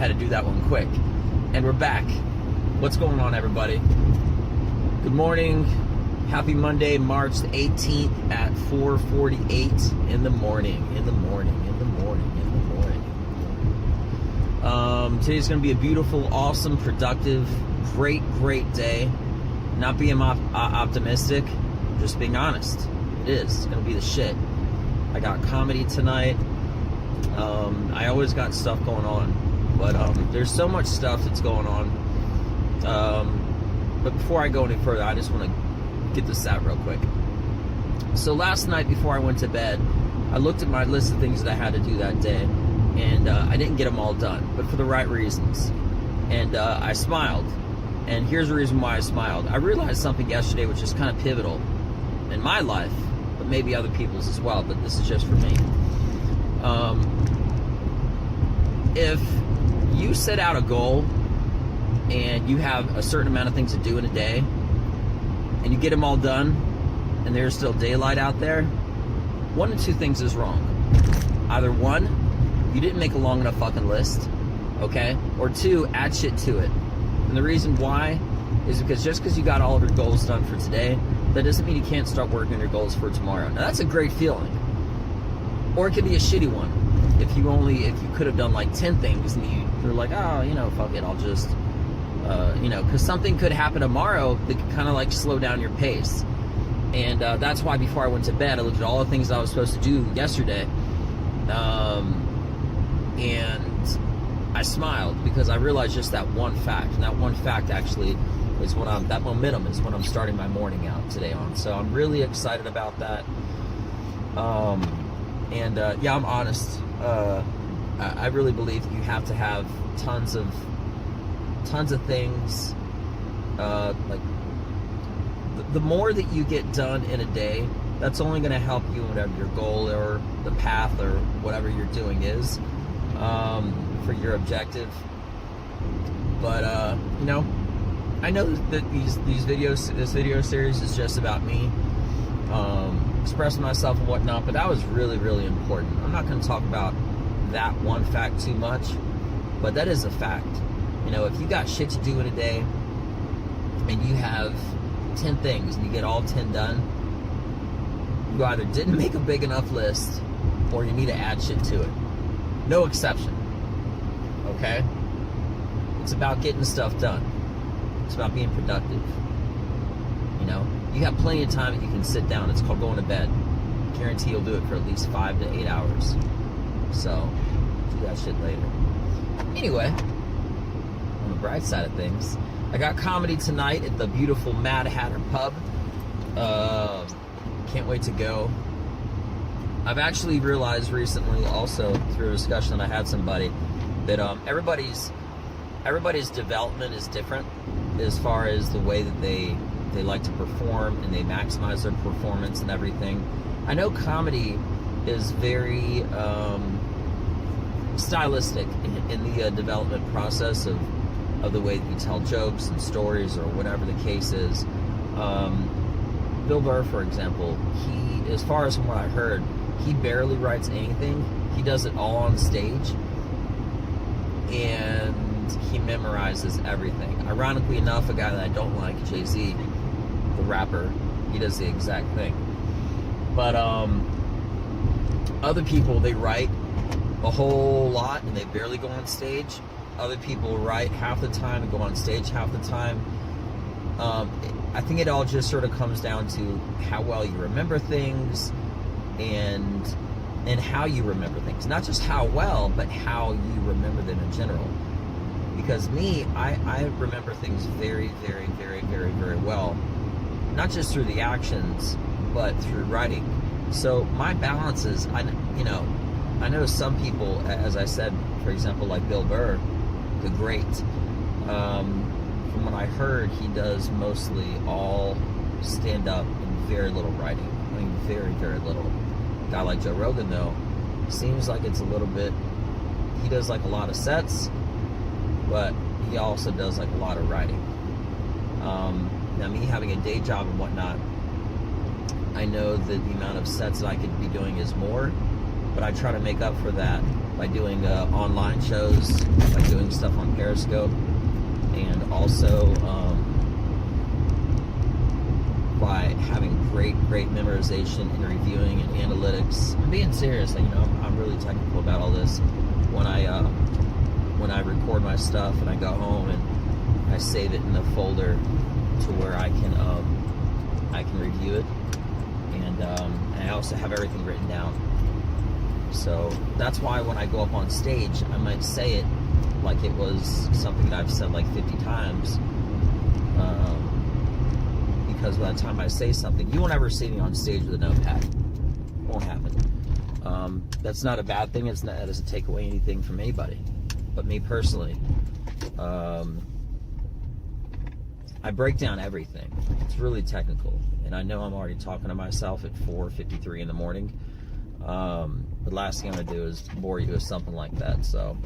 had to do that one quick. And we're back. What's going on, everybody? Good morning. Happy Monday, March the 18th at 4:48 in the morning. Today's going to be a beautiful, awesome, productive, great day. Not being optimistic, just being honest. It is. It's going to be the shit. I got comedy tonight. I always got stuff going on. But there's so much stuff that's going on. But before I go any further, I just want to get this out real quick. So last night before I went to bed, I looked at my list of things that I had to do that day. And I didn't get them all done, but for the right reasons. And I smiled. And here's the reason why I smiled. I realized something yesterday which is kind of pivotal in my life, but maybe other people's as well, but this is just for me. If you set out a goal and you have a certain amount of things to do in a day, and you get them all done, and there's still daylight out there, one of two things is wrong. Either one, you didn't make a long enough fucking list, okay? Or two, add shit to it. And the reason why is because just because you got all of your goals done for today, that doesn't mean you can't start working on your goals for tomorrow. Now that's a great feeling. Or it could be a shitty one. If you could have done like 10 things and you're like, oh, fuck it, I'll just, because something could happen tomorrow that could kind of like slow down your pace. And that's why before I went to bed, I looked at all the things I was supposed to do yesterday. And I smiled because I realized just that one fact. And that one fact actually is that momentum is when I'm starting my morning out today on. So I'm really excited about that. Yeah, I'm honest. I really believe you have to have tons of things. Like the more that you get done in a day, that's only going to help you in whatever your goal or the path or whatever you're doing is. For your objective. But I know that this video series is just about me expressing myself and whatnot, but that was really important. I'm not going to talk about that one fact too much, but that is a fact. If you got shit to do in a day and you have 10 things and you get all 10 done, you either didn't make a big enough list or you need to add shit to it. No exception. Okay? It's about getting stuff done. It's about being productive. You have plenty of time that you can sit down. It's called going to bed. I guarantee you'll do it for at least 5 to 8 hours. So, do that shit later. Anyway, on the bright side of things, I got comedy tonight at the beautiful Mad Hatter Pub. Can't wait to go. I've actually realized recently, also through a discussion that I had somebody, that everybody's development is different as far as the way that they like to perform and they maximize their performance and everything. I know comedy is very stylistic in the development process of the way that you tell jokes and stories or whatever the case is. Bill Burr, for example, he, as far as from what I heard, he barely writes anything. He does it all on stage. And he memorizes everything. Ironically enough, a guy that I don't like, Jay-Z, the rapper, he does the exact thing. But other people, they write a whole lot and they barely go on stage. Other people write half the time and go on stage half the time. I think it all just sort of comes down to how well you remember things and how you remember things. Not just how well, but how you remember them in general. Because me, I remember things very well. Not just through the actions, but through writing. So my balance is, I know some people, as I said, for example, like Bill Burr, the great, from what I heard, he does mostly all stand-up and very little writing. I mean, very little. A guy like Joe Rogan, though, seems like it's a little bit, he does like a lot of sets, but he also does like a lot of writing. Now, me having a day job and whatnot, I know that the amount of sets that I could be doing is more, but I try to make up for that by doing online shows, by doing stuff on Periscope, and also by having great memorization and reviewing and analytics. I'm being serious. I'm really technical about all this. When I record my stuff and I go home and I save it in a folder to where I can review it, and I also have everything written down. So that's why when I go up on stage, I might say it like it was something that I've said like 50 times. Because by the time I say something, you won't ever see me on stage with a notepad. Won't happen. That's not a bad thing. That doesn't take away anything from anybody. But me personally, I break down everything. It's really technical. And I know I'm already talking to myself at 4:53 in the morning. The last thing I'm going to do is bore you with something like that. So,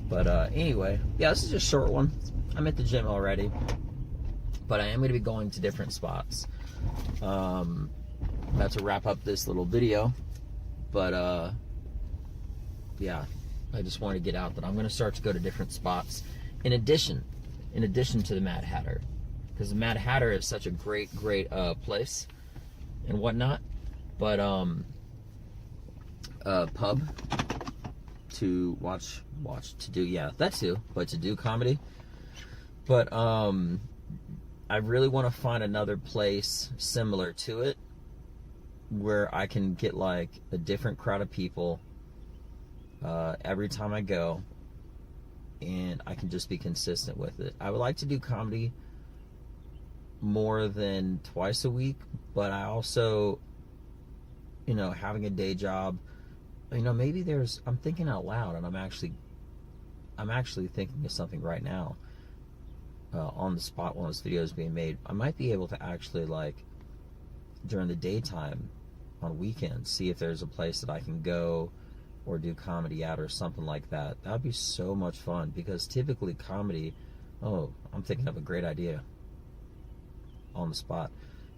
but anyway, yeah, this is just a short one. I'm at the gym already, but I am going to be going to different spots. About to wrap up this little video, but yeah, I just wanted to get out that I'm going to start to go to different spots in addition to the Mad Hatter, because the Mad Hatter is such a great place and whatnot. But pub to watch to do, yeah, that too, but to do comedy. But I really want to find another place similar to it where I can get like a different crowd of people every time I go, and I can just be consistent with it. I would like to do comedy more than twice a week, but I also, having a day job, maybe I'm thinking out loud, and I'm actually thinking of something right now on the spot while this video is being made. I might be able to actually, like, during the daytime on weekends, see if there's a place that I can go or do comedy at or something like that. That would be so much fun, because typically comedy, I'm thinking of a great idea on the spot.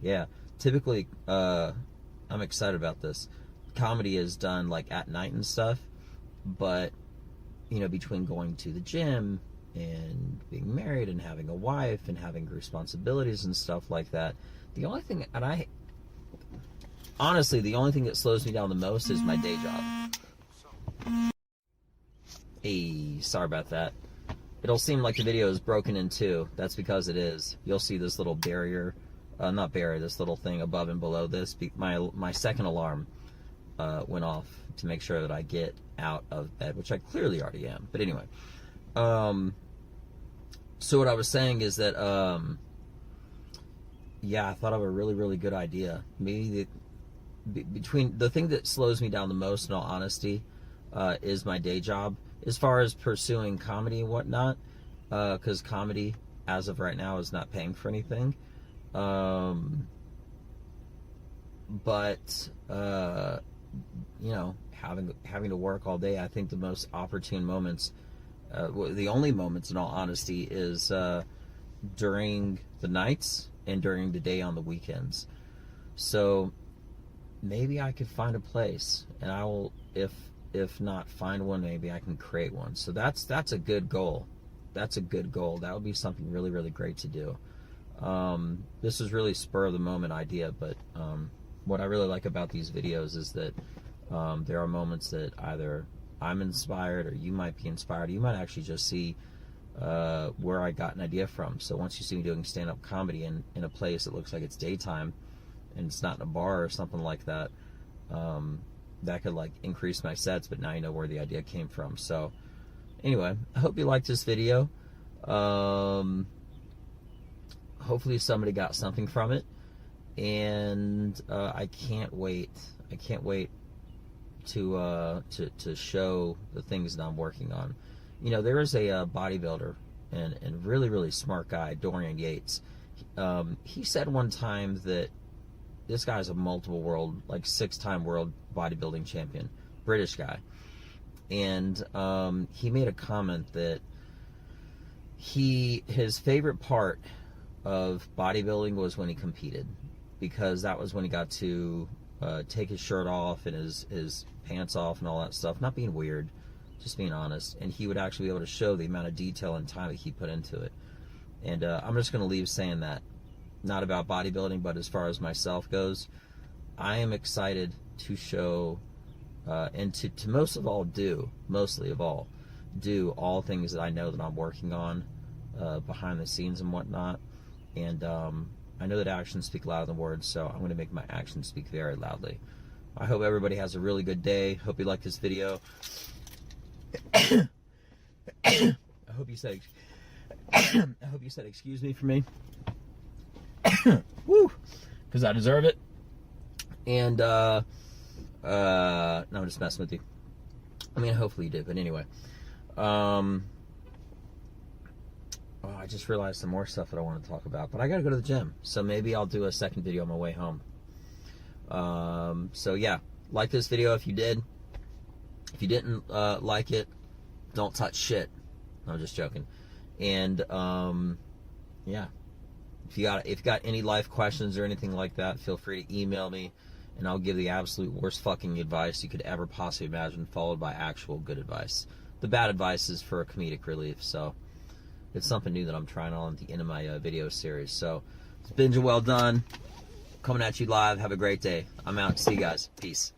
Yeah, typically, I'm excited about this. Comedy is done like at night and stuff, but between going to the gym and being married and having a wife and having responsibilities and stuff like that, the only thing that slows me down the most is my day job. Hey, sorry about that. It'll seem like the video is broken in two. That's because it is. You'll see this little barrier, this little thing above and below this. My second alarm went off to make sure that I get out of bed, which I clearly already am. But anyway, so what I was saying is that, I thought of a really good idea. Maybe between the thing that slows me down the most, in all honesty, is my day job, as far as pursuing comedy and whatnot, because comedy, as of right now, is not paying for anything. But having to work all day, I think the most opportune moments, the only moments, in all honesty, is during the nights and during the day on the weekends. So maybe I could find a place, and I will, if not find one, maybe I can create one. So that's a good goal. That's a good goal. That would be something really great to do. This is really spur of the moment idea, but what I really like about these videos is that there are moments that either I'm inspired or you might be inspired. You might actually just see where I got an idea from. So once you see me doing stand-up comedy in a place that looks like it's daytime and it's not in a bar or something like that, that could like increase my sets, but now you know where the idea came from. So anyway, I hope you liked this video. Hopefully somebody got something from it, and I can't wait to show the things that I'm working on. There is a bodybuilder and really smart guy, Dorian Yates. He said one time that this guy's a multiple world, like 6-time world bodybuilding champion, British guy, and he made a comment that his favorite part of bodybuilding was when he competed, because that was when he got to take his shirt off and his pants off and all that stuff. Not being weird, just being honest. And he would actually be able to show the amount of detail and time that he put into it. And I'm just going to leave saying that. Not about bodybuilding, but as far as myself goes, I am excited to show and to mostly of all, do all things that I know that I'm working on behind the scenes and whatnot. And I know that actions speak louder than words, so I'm going to make my actions speak very loudly. I hope everybody has a really good day. Hope you liked this video. I hope you said excuse me for me. Woo! Because I deserve it. And no, I'm just messing with you. I mean, hopefully you did, but anyway. Oh, I just realized some more stuff that I want to talk about, but I gotta go to the gym, so maybe I'll do a second video on my way home. So yeah, like this video if you did. If you didn't like it, don't touch shit. I'm just joking. And yeah, if you got any life questions or anything like that, feel free to email me, and I'll give the absolute worst fucking advice you could ever possibly imagine, followed by actual good advice. The bad advice is for a comedic relief, so it's something new that I'm trying on at the end of my video series. So it's Benja Welldone, coming at you live. Have a great day. I'm out. See you guys. Peace.